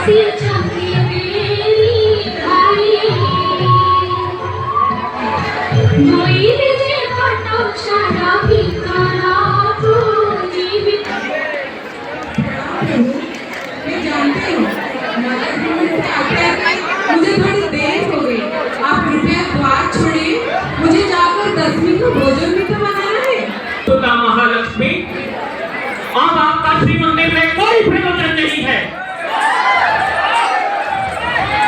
मुझे थोड़ी देर हो गई, आप कृपया द्वार छोड़िए, मुझे जाकर 10वीं को भोजन भी तो बनाना है। सुधा महालक्ष्मी, अब आपका श्री मंदिर में कोई प्रयोजन नहीं है।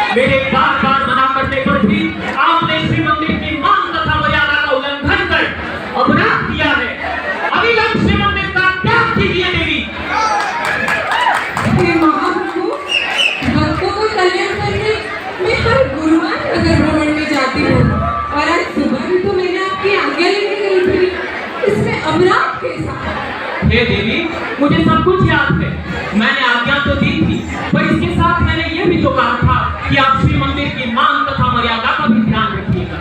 मेरे बार बार मना करने पर भी आपने श्री मंदिर की मान तथा मर्यादा का उल्लंघन कर अपराध किया है। अभी आप श्री मंदिर का त्याग कीजिए देवी। हे महाप्रभु, भक्तों का कल्याण करने मैं हर गुरुवार नगर भ्रमण में जाती हूँ और आज सुबह भी तो मैंने आपकी आज्ञा लेके गई थी, इसमें अपराध कैसा? हे देवी, मुझे सब कुछ याद है। मैंने आज्ञा तो दी थी, पर इसके साथ मैंने ये भी तो कहा था कि आप श्री मंदिर की मान तथा मर्यादा का भी ध्यान रखिएगा।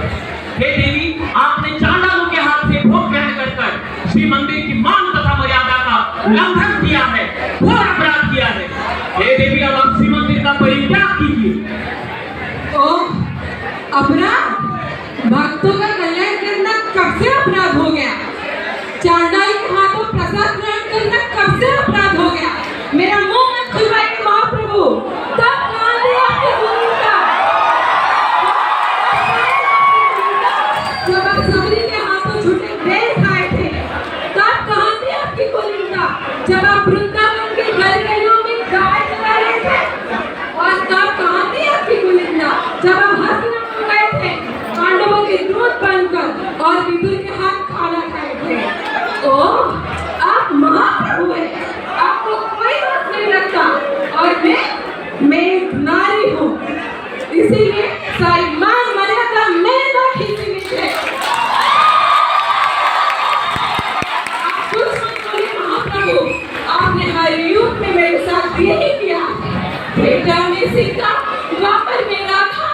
हे देवी, आपने चांडालों के हाथ से भोग ग्रहण कर श्री मंदिर की मान तथा मर्यादा का उल्लंघन किया है, घोर अपराध किया है। हे देवी, अब आप श्री मंदिर का परित्याग कीजिए। ओह, अपराध? भक्तों का कल्याण करना कब से अपराध हो गया? चांडाल के हाथों प्रसाद ग्रहण करना कब से अपराध हो गया? मेरा मुंह मत खुलवाइए महाप्रभु। तब कहाँ थी आपकी भूमिका? जब आप सबरी के हाथों झूठे बेर खाए थे, तब कहाँ थी आपकी भूमिका? जब आप वृंदावन के गलियों में गाय चला रहे थे, और तब कहाँ थी आपकी भूमिका? जब आप हंसने गए थे पांडवों के दूध बनकर और विदुर के हाथ खाना खाए थे। ओह, आप महाप्रभु हैं, आपको कोई बात नहीं लगता, और मैं एक नारी हूँ, इसीलिए सारी मान मर्यादा मेरे तक ही सीमित है। आप कुछ मत बोलिए महाप्रभु, आपने हर युग में मेरे साथ यही किया है। त्रेता में सीता, द्वापर में राधा,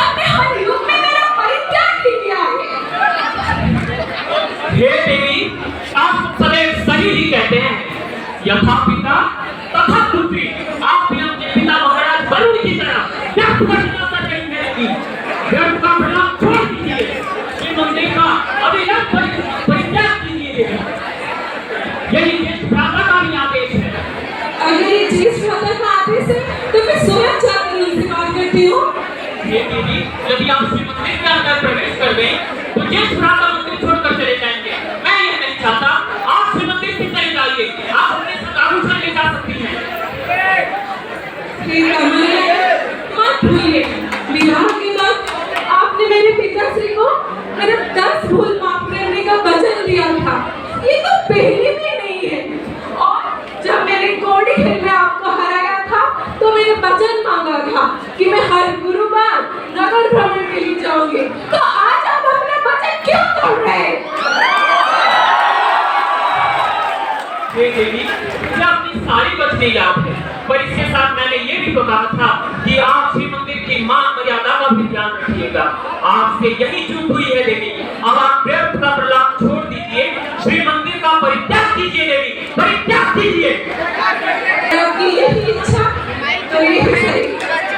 आपने हर युग में मेरा परित्याग भी किया है। हे देवी, आप सदैव सही ही कहते हैं। यथा पिता तथा पुत्री, आप भी अपने पिता महाराज वरुण की तरह व्यर्थ का प्रणाम कर रही हैं देवी। व्यर्थ का प्रणाम छोड़ दीजिए, श्री मंदिर का अविलंब परित्याग कीजिए देवी। यही ज्येष्ठ भ्राता का भी आदेश है। अगर ये ज्येष्ठ भ्राता का आदेश है, तो मैं स्वयं जाकर उनसे बात करती हूँ। हे देवी, यदि आप श्री मंदिर के अंदर प्रवेश कर गए तो ज्येष्ठ भ्राता मंदिर छोड़कर चले जाएंगे। मैं ये नहीं चाहता, आप श्री मंदिर से चले जाइए। आप अपने सब आभूषण ले जा सकती हैं। मत भूलिए, विवाह के बाद आपने मेरे पिताश्री को मेरे 10 भूल माफ करने का वचन दिया था। ये तो पहले भी नहीं है। और जब मैंने कौड़ी खेल में आपको हराया था, तो मैंने वचन मांगा था कि मैं हर गुरुवार नगर भ्रमण के लिए जाऊंगी। तो आज आप अपने वचन क्यों तोड़ रहे हैं? हे देवी, मुझे अपनी सारी बातें याद है, पर इसके साथ मैंने ये भी तो कहा था कि आप श्री मंदिर की मान मर्यादा का भी ध्यान रखिएगा। आपसे यही चूक हुई है देवी। अब आप व्यर्थ का प्रलाप छोड़ दीजिए, श्री मंदिर का परित्याग कीजिए देवी, परित्याग कीजिए। आपकी यही इच्छा तो यही सही।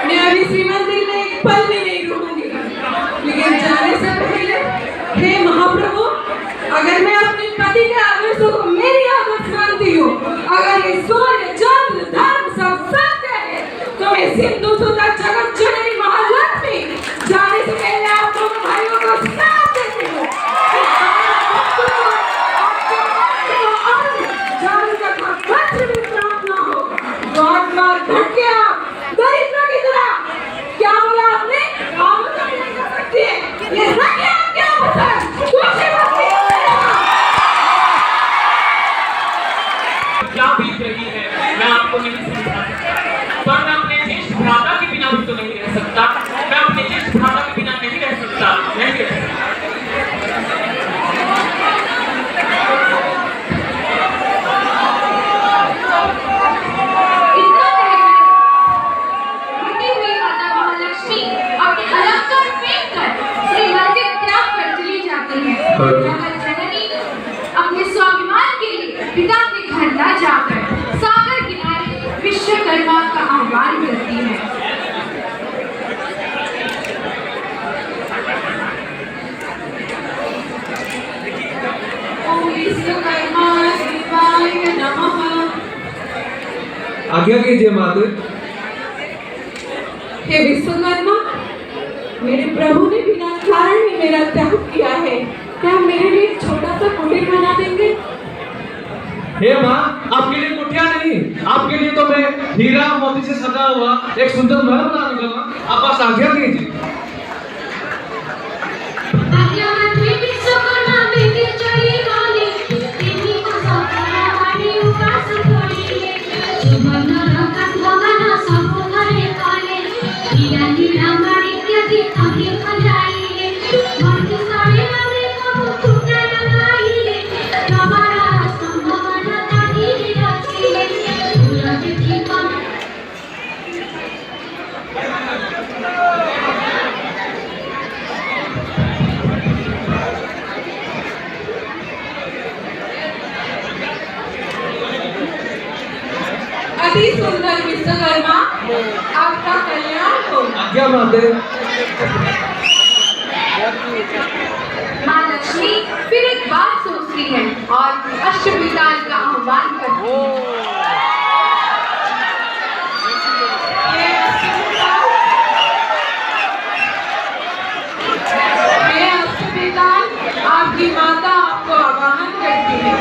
मैं अभी श्री मंदिर में एक पल भी नहीं रुकूंगी, लेकिन जाने से पहले हे महाप्रभु, अगर मैं अपने पति के आदर्शों को मेरी आदर्श मानती हूँ, अगर ये सूर्य चंद्र धर्म सब सत्य है, तो मैं सिंधु सुधा जगत जननी महालक्ष्मी जाने से पहले आप दोनों भाइयों को साथ देती हूँ। जाने का वज्र भी प्राप्त ना हो। गॉड मार धक्के आप दरिद्र की तरह। क्या बोला आपने? आप तो नहीं कर सकती है। ये रखे आप क्या बता? दूसरी बात क्या बीत रही है मैं आपको नहीं समझा सकता, पर मैं अपने ज्येष्ठ भ्राता के बिना भी तो नहीं रह सकता। मैं अपने ज्येष्ठ भ्राता के बिना नहीं रह सकता, नहीं रह सकता। अपने स्वाभिमान के लिए पिता के घर न जाकर सागर किनारे विश्वकर्मा का आह्वान करती है। आज्ञा कीजिए माते। हे विश्वकर्मा, मेरे प्रभु ने बिना कारण ही मेरा त्याग किया है, क्या मेरे लिए एक छोटा सा कुटीर बना देंगे? हे माँ, आपके लिए कुटिया नहीं, आपके लिए तो मैं हीरा मोती से सजा हुआ एक सुंदर महल बना दूंगा माँ। आप बस आज्ञा कीजिए। अति सुंदर विश्वकर्मा, आपका कल्याण हो। आज्ञा माते। माँ लक्ष्मी फिर एक बात सोचती है और अष्टविधान का आह्वान करती है। हे अष्टविधान, आपकी माता आपको आवाहन करती है।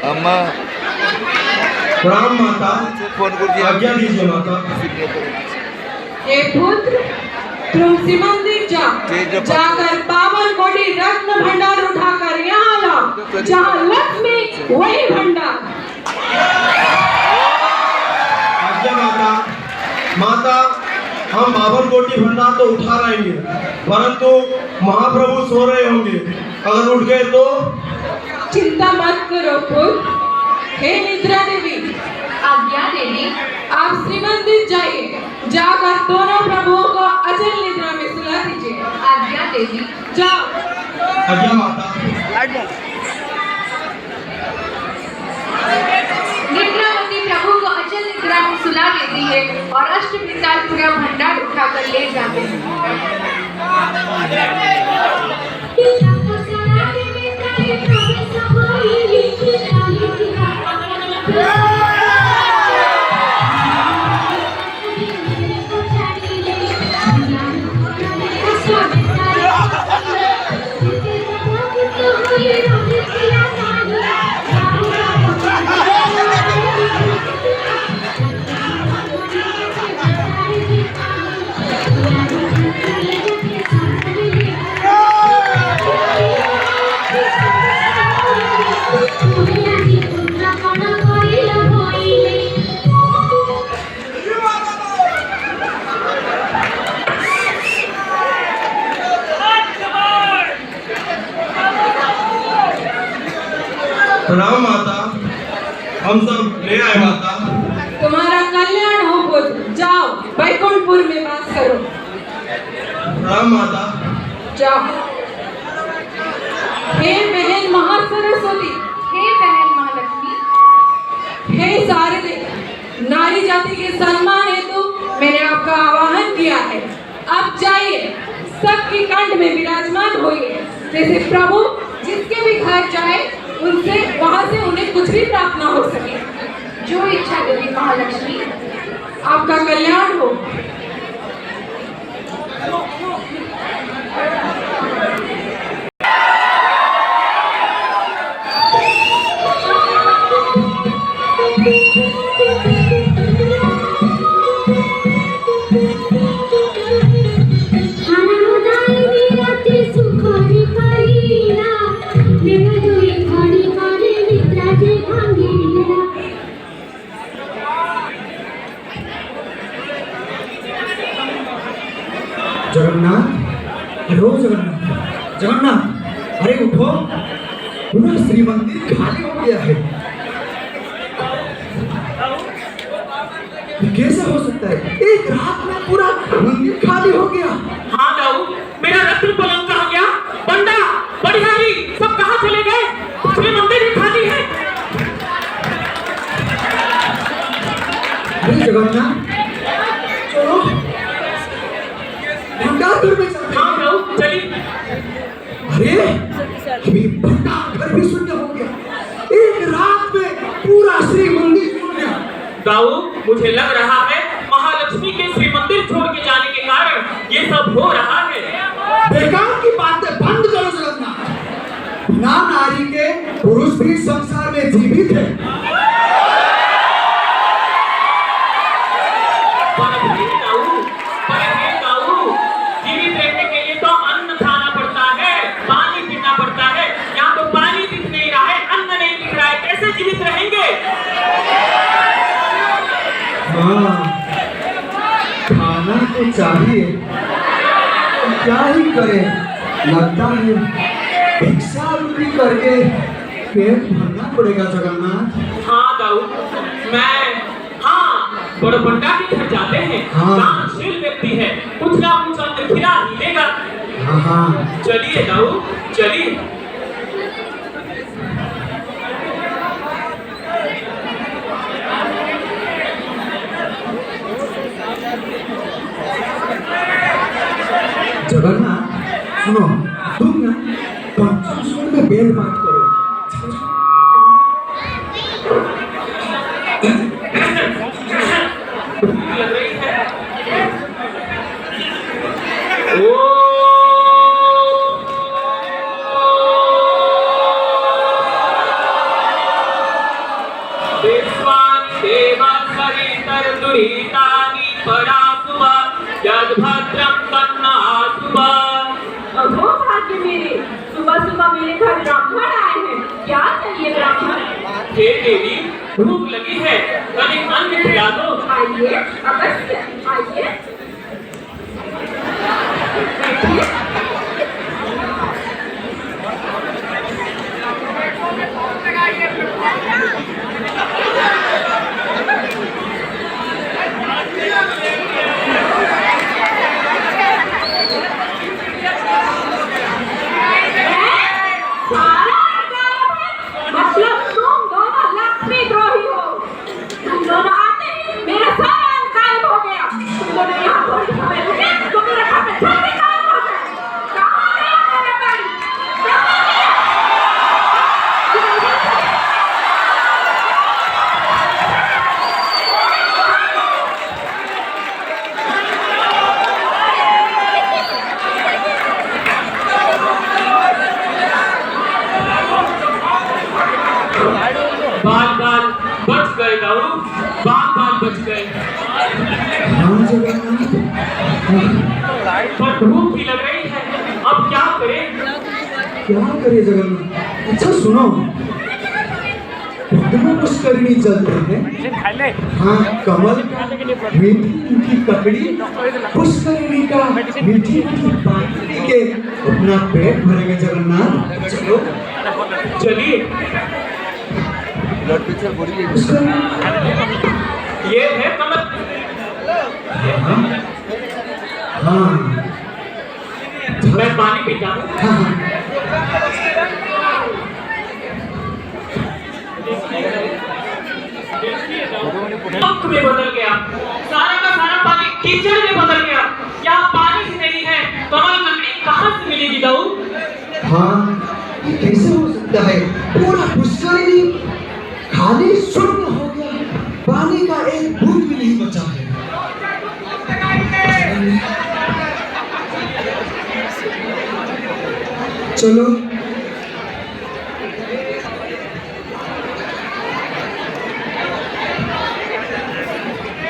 अम्मा प्रणाम माता। फोन कर आज्ञा दीजिए माता। हे पुत्र, तुम सिमंदिर जाकर 52 कोटी रत्न भंडार उठाकर यहाँ लाओ। जहाँ लक्ष्मी वही भंडार। आज्ञा माता। माता, हम 52 कोटी भंडार तो उठा लाएंगे, परंतु महाप्रभु सो रहे होंगे, अगर उठ गए तो? चिंता मत करो पुत्र। हे निद्रा देवी, आज्ञा देवी। आप श्रीमंदिर जाइए, जाकर दोनों प्रभुओं को अचल निद्रा में सुला दीजिए। आज्ञा देवी। जाओ। आज्ञा माता। निद्रावती प्रभु को अचल निद्रा में सुला देती है और अष्टविधान पूरा भंडार उठाकर ले जाते हैं। प्रणाम माता, हम सब ले आए माता। तुम्हारा कल्याण हो पुत्र। जाओ, बैकुंठपुर में वास करो। प्रणाम माता। जाओ। हे बहन महासरस्वती, हे बहन महालक्ष्मी, हे शारदे, नारी जाति के सम्मान हेतु मैंने आपका आवाहन किया है। अब जाइए, सबके कंठ में विराजमान होइए। जैसे प्रभु जिसके भी घर जाए, उनसे वहां से उन्हें कुछ भी प्राप्त ना हो सके। जो इच्छा देवी महालक्ष्मी। आपका कल्याण हो। जगन्नाथ, अरे ओ जगन्नाथ, जगन्नाथ, अरे उठो। पूरा श्री मंदिर खाली हो गया है। ये कैसे हो सकता है? एक रात में पूरा मंदिर खाली हो गया। हाँ दाऊ, मेरा रत्न पलंग कहाँ गया? बंदा, बढ़ियारी, सब कहाँ चले गए? श्री मंदिर ही खाली है। अरे जगन्नाथ, चलो भंडार में चलते हाँ हैं। दाऊ, चलिए। अरे अभी भंडार घर भी शून्य हो गया। एक रात में पूरा श्री मंदिर शून्य। दाऊ, मुझे लग रहा है महालक्ष्मी के श्री मंदिर छोड़ के जाने के कारण ये सब हो रहा है। बेकार की बातें बंद करो जगन्नाथ। बिना नारी के पुरुष भी संसार में जीवित है। पर हे दाऊ, जीवित रहने के लिए तो अन्न खाना पड़ता है, पानी पीना पड़ता है। यहाँ तो पानी दिख नहीं रहा है, अन्न नहीं दिख रहा है, कैसे जीवित रहेंगे? हाँ, खाना तो चाहिए, क्या ही करें? लगता है भिक्षावृत्ति करके पेट भरना पड़ेगा जगन्नाथ। हाँ दाऊ, बड़बंडा के घर जाते हैं। हाँ। दानशील व्यक्ति है, कुछ ना कुछ अन्न खिला ही देगा। हाँ, चलिए दाऊ, चलिए। जगन्नाथ सुनो, तुम ना पंचम स्वर में बेल बात करो। लग रही है। देवानि देवा सरितर दुरितानि परासुवा यद्भद्रं तन्नासुवा। अहो भाग्य मेरे, सुबह सुबह मेरे घर ब्राह्मण आए हैं। क्या चाहिए ब्राह्मण? हे देवी, भूख लगी है, तनिक अन्न खिला दो। आइए, अवश्य आइए। बैठिए। मतलब तुम दोनों लक्ष्मी द्रोही हो। तुम दोनों आते ही मेरा सारा अन्न गायब हो गया। तुम दोनों यहाँ थोड़ी समय रुके तो मेरा खाता जल्दी गायब हो गया। कहाँ गया मेरा गाड़ी? कहाँ गया? बाल बाल बच गए दाऊ, बाल बाल बच गए। हाँ जगन्नाथ, पर भूख भी लग रही है, अब क्या करें? क्या करे जगन्नाथ? अच्छा सुनो, पद्म पुष्करिणी चलते हैं। हाँ, कमल का मीठी मीठी ककड़ी, पुष्करिणी का मीठी मीठी पानी पी के अपना पेट भरेंगे जगन्नाथ। चलो चलिए। पुष्करिणी। ये है कमल। हाँ, मैं पानी पीता हूँ। हाँ, पंख में बदल गया, सारा का सारा पानी कीचड़ में बदल गया। यहाँ पानी ही नहीं है, कमल ककड़ी कहाँ से मिलेगी दाऊ? हाँ, ये कैसे हो सकता है? पूरा पुष्करिणी खाली शून्य हो गया, पानी का एक बूंद भी नहीं बचा है। चलो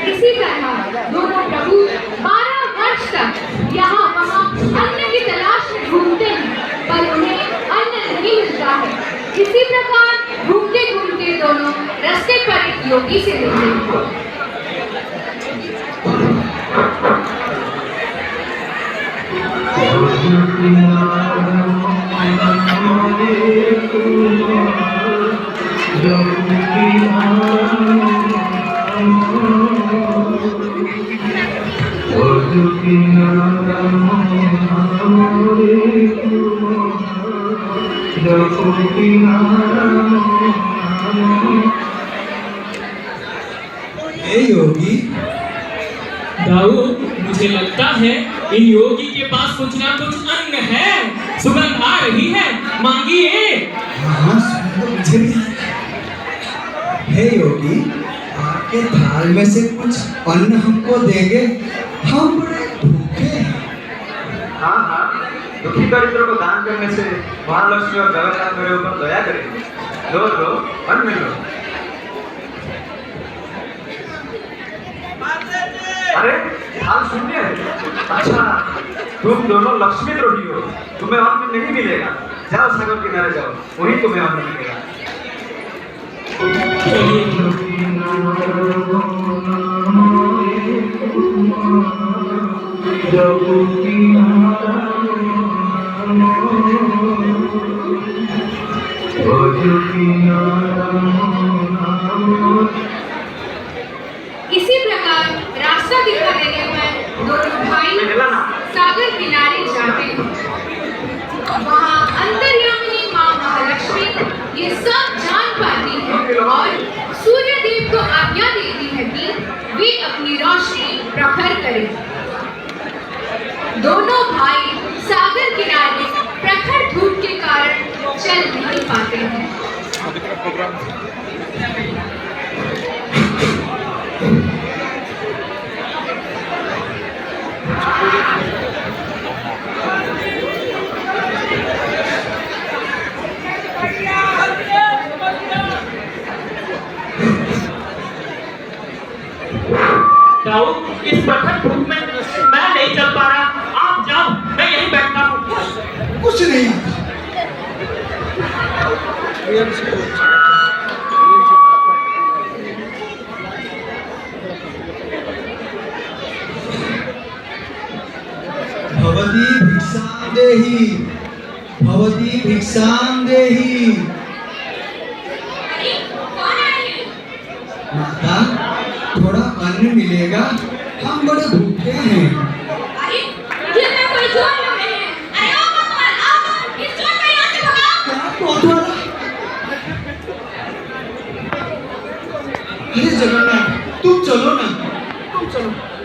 इसी तरह दोनों प्रभु 12 वर्ष तक यहाँ वहाँ अन्न की तलाश में घूमते हैं, पर उन्हें अन्न नहीं मिलता है। इसी प्रकार घूमते घूमते दोनों रास्ते पर एक योगी से मिलते हैं। तुम्हारा हे योगी, दाऊ, मुझे लगता है इन योगी के पास कुछ ना कुछ अन्न है। सुगंध आ रही है, मांगिए। हाँ सुगंध मुझे भी आ रहा है। हे योगी, आपके थाल में से कुछ अन्न हमको देंगे, हम बड़े भूखे हैं। हाँ हाँ, दुखी दरिद्रों को दान करने से महालक्ष्मी और जगन्नाथ मेरे ऊपर दया करेंगे। लो लो, अन्न लो। अरे हाल शून्य है। अच्छा, तुम दोनों लक्ष्मी द्रोही हो, तुम्हें अन्न नहीं मिलेगा। जाओ सागर किनारे जाओ, वहीं तुम्हें अन्न मिलेगा। इसी प्रकार रास्ता दिखा देने पर दोनों भाई सागर किनारे जाते हैं। वहाँ अंतर्यामिनी माँ महालक्ष्मी ये सब जान पाती है और सूर्य देव को आज्ञा देती है कि वे अपनी रोशनी प्रखर करें। दोनों भाई सागर किनारे प्रखर धूप के कारण चल नहीं पाते हैं। दाऊ, इस प्रखर धूप में मैं नहीं चल पा रहा। आप जाओ, मैं यहीं बैठता हूँ। कुछ नहीं। भवती भिक्षां देहि, भवती भिक्षां देहि। माता, थोड़ा अन्न मिलेगा, हम बड़े भूखे हैं। क्या कोतवाल? अरे जगन्नाथ, तुम चलो ना,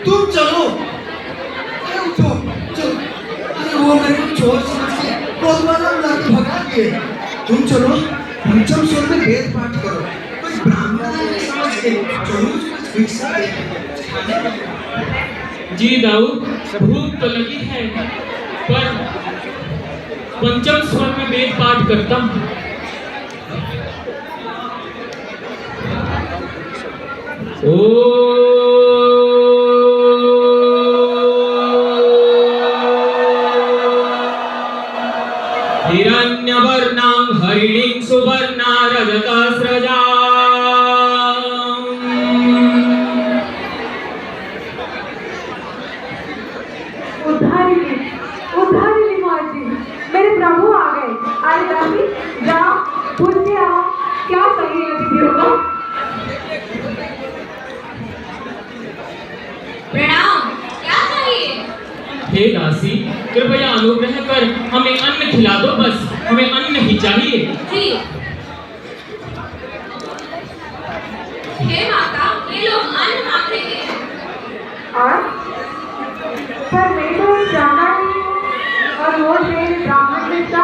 तुम चलो। अरे उठो, चलो। अरे वो मेरे को चोर समझ के कोतवाल बुला के भगा दिए। तुम चलो, पंचम स्वर में वेद पाठ करो। कोई ब्राह्मण आदमी समझ के चलो, भिक्षा दे। जी दाऊ, भूख तो लगी है, पर पंचम स्वर में वेद पाठ करता हूँ। हिरण्यवर्णां हरिणीं सुवर्णा रजतस्रजा। उद्धारिणी माँ जी, मेरे प्रभु आ गए। आई दासी, जाओ पूछ के आओ क्या चाहिए दीदियों को। प्रणाम, क्या चाहिए? हे दासी, कृपया अनुग्रह कर हमें अन्न खिला दो। बस हमें अन्न ही चाहिए। जी। हे माता, ये लोग अन्न मांग रहे हैं। और पर मैं तो जाना नहीं हूँ और वो मेरे ब्राह्मण बेटा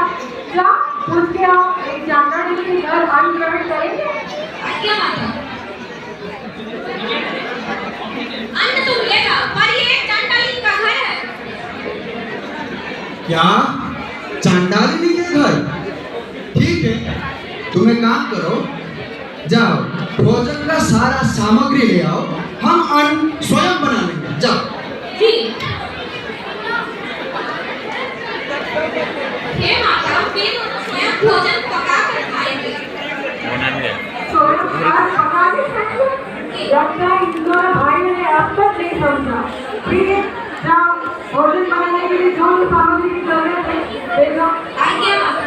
क्या पूछ के आओ। एक जाना नहीं कि घर अन्न ग्रहण करेंगे। क्या माता? अन्न तो मिलेगा, पर ये चांडाली का घर है। क्या चांडालिनी के घर? ठीक है, तुम एक काम करो, जाओ भोजन का सारा सामग्री ले आओ, हम अन्न स्वयं बना लेंगे। जाओ। जी। हे माता, वे दोनों स्वयं भोजन पका कर खाएंगे। स्वयं आज पका के खाएंगे? लगता है इन दोनों भाइयों ने अब तक नहीं समझा। ठीक है, जाओ भोजन बनाने के लिए जो भी सामग्री की जरूरत है ले लो। आज्ञा माता।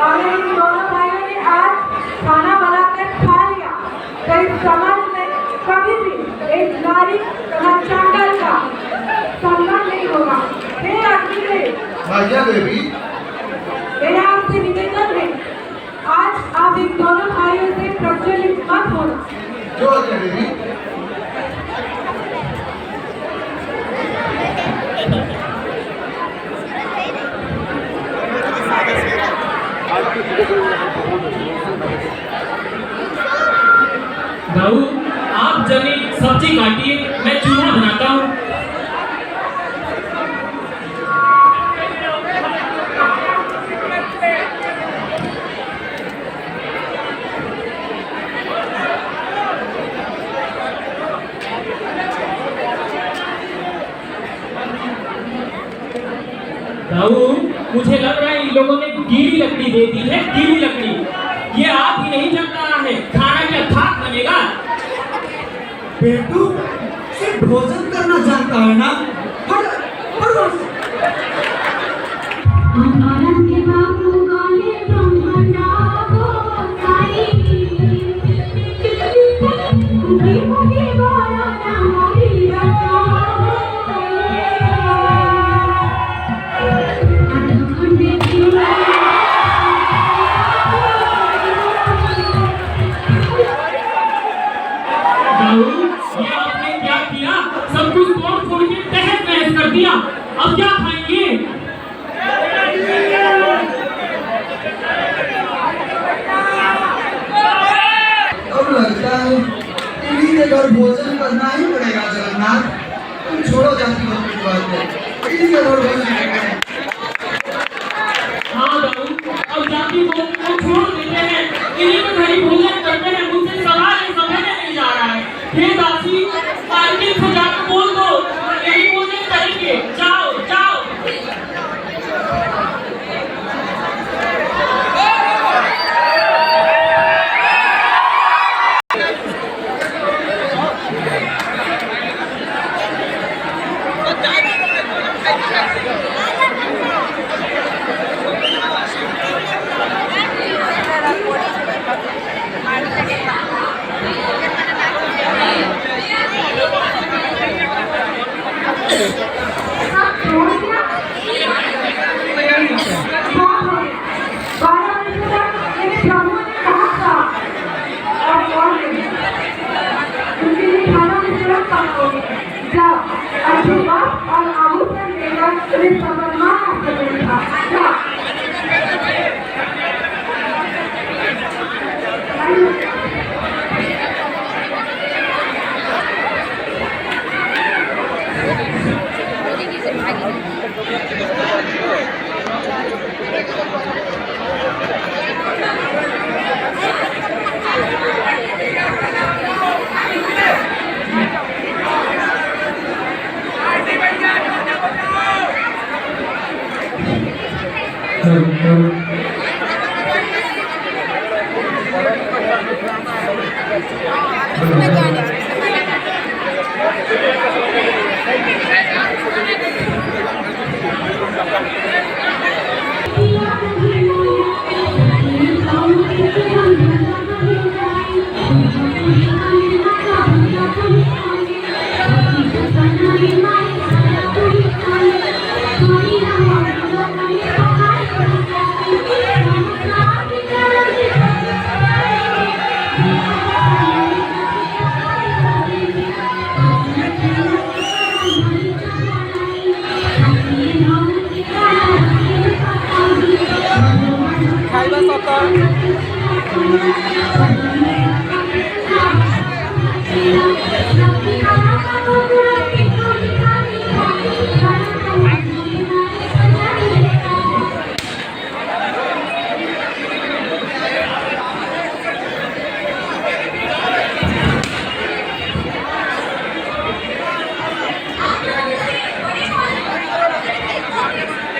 और इन दोनों भाइयों ने आज खाना बनाकर खा लिया। तो इस समाज में कभी भी एक नारी तथा चांडाल का सम्मान नहीं होगा। हे अग्निदेव, आज्ञा देवी। मेरा आप इन दोनों भाइयों से प्रज्वलित मत होना। जो आज्ञा देवी। दाऊ, आप जमी सब्जी काटिए, मैं चूल्हा बनाता हूँ। दाऊ, मुझे लग रहा है इन लोगों ने गीली लकड़ी दे दी है, गीली लकड़ी। ये आग ही नहीं जल रहा है, खाना क्या थाक बनेगा? बेटू सिर्फ भोजन करना जानता है ना? ये आपने क्या किया? सब कुछ तोड़ फोड़ के तहस नहस कर दिया। अब क्या खाएंगे? अब लगता है इन्हीं के घर भोजन करना ही पड़ेगा जगन्नाथ। तुम छोड़ो जाति की बात है, इन्हीं के घर भोजन करना है। हाँ दाऊ, अब जाति को छोड़ देते हैं, इन्हीं के घर ही भोजन करते हैं। मुझसे सवाल है, समझ में नहीं आ रहा है। हे दासी, मार्केट से जाकर बोल दो, यही भोजन करेंगे। जाओ जाओ।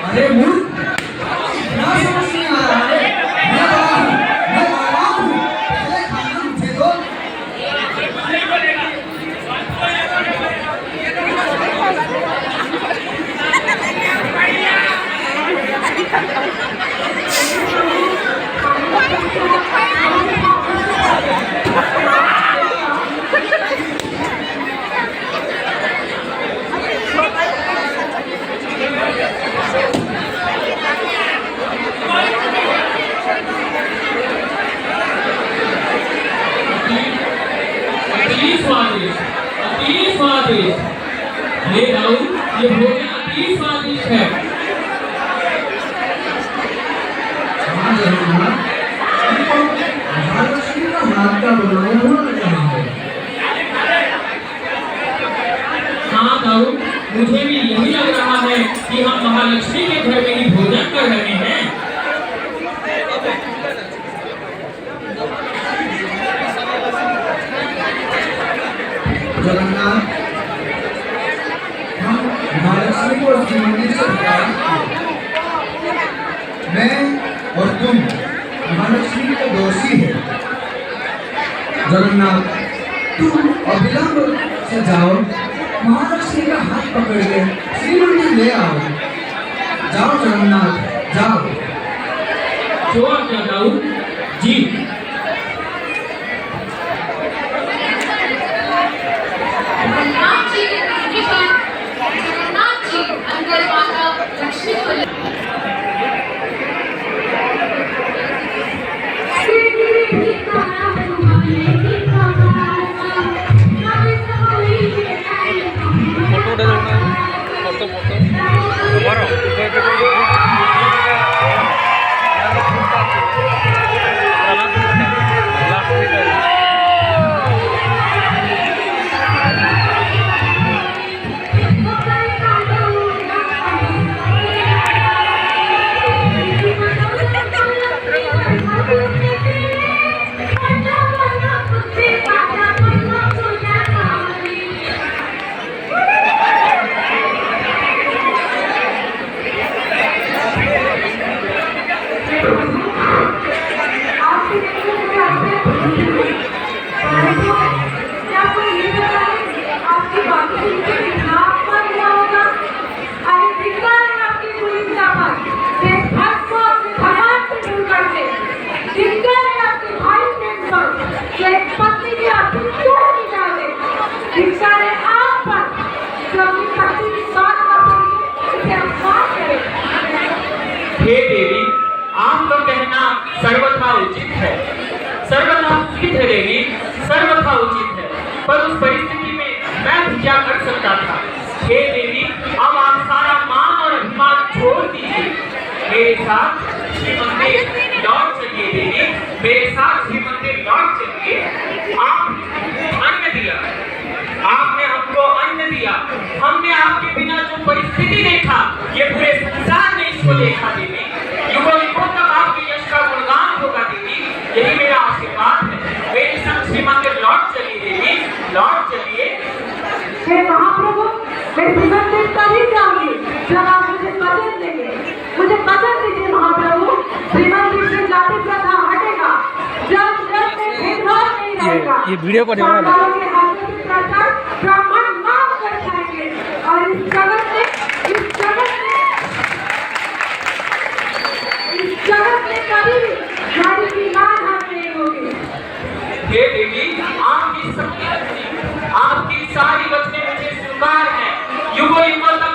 अरे मूर्ख, क्या समझ नहीं आ रहा है? मैं बड़ा हूँ, मैं बड़ा हूँ। जगन्नाथ, हमको महालक्ष्मी का हाथ का बनाया हुआ लग रहा है। हाँ दाऊ, मुझे भी यही लग रहा है कि हम महालक्ष्मी के घर में ही भोजन कर रहे हैं। जगन्नाथ, हम महालक्ष्मी को श्री मंदिर से हटाएंगे। मैं और तुम महालक्ष्मी के दोषी है। जगन्नाथ, तुम अविलंब से जाओ, महालक्ष्मी का हाथ पकड़ के श्री मंदिर ले आओ। जाओ जगन्नाथ, जाओ। जो आज्ञा दाऊ जी। जगन्नाथ जी के कहने पर जगन्नाथ जी अंदर माता लक्ष्मी को ले हे देवी, आपका कहना सर्वथा उचित है, सर्वथा उचित है देवी, सर्वथा उचित है। पर उस परिस्थिति में मैं भी क्या कर सकता था? हे देवी, अब आप सारा मान और अभिमान छोड़ दीजिए, मेरे साथ श्री मंदिर लौट चलिए देवी, मेरे साथ श्री मंदिर लौट चलिए। आप अन्न दिया, आपने हमको अन्न दिया, हमने आपके बिना जो परिस्थिति देखा, ये पूरे संसार ने इसको देखा देवी। युगों युगों तक आपके यश का गुणगान होगा देवी, यही मेरा आशीर्वाद है। मेरे संग श्री मंदिर लौट चलिए देवी, लौट चलिए। हे महाप्रभु, मैं श्री मंदिर तभी जाऊंगी जब आप मुझे बदल देंगे। मुझे बदल दीजिए महाप्रभु, श्री मंदिर से जाति प्रथा हटेगा, जब जब में भेदभाव नहीं रहेगा। ये वीडियो को देखो ना। के हाथों से प्रचार ब्राह्मण माफ कर जाएंगे और इस जगत में कभी भी नारी की मान हाथ नहीं होगी। हे देवी, आपकी सारी वचनें मुझे स्वीकार है। युगों युगों तक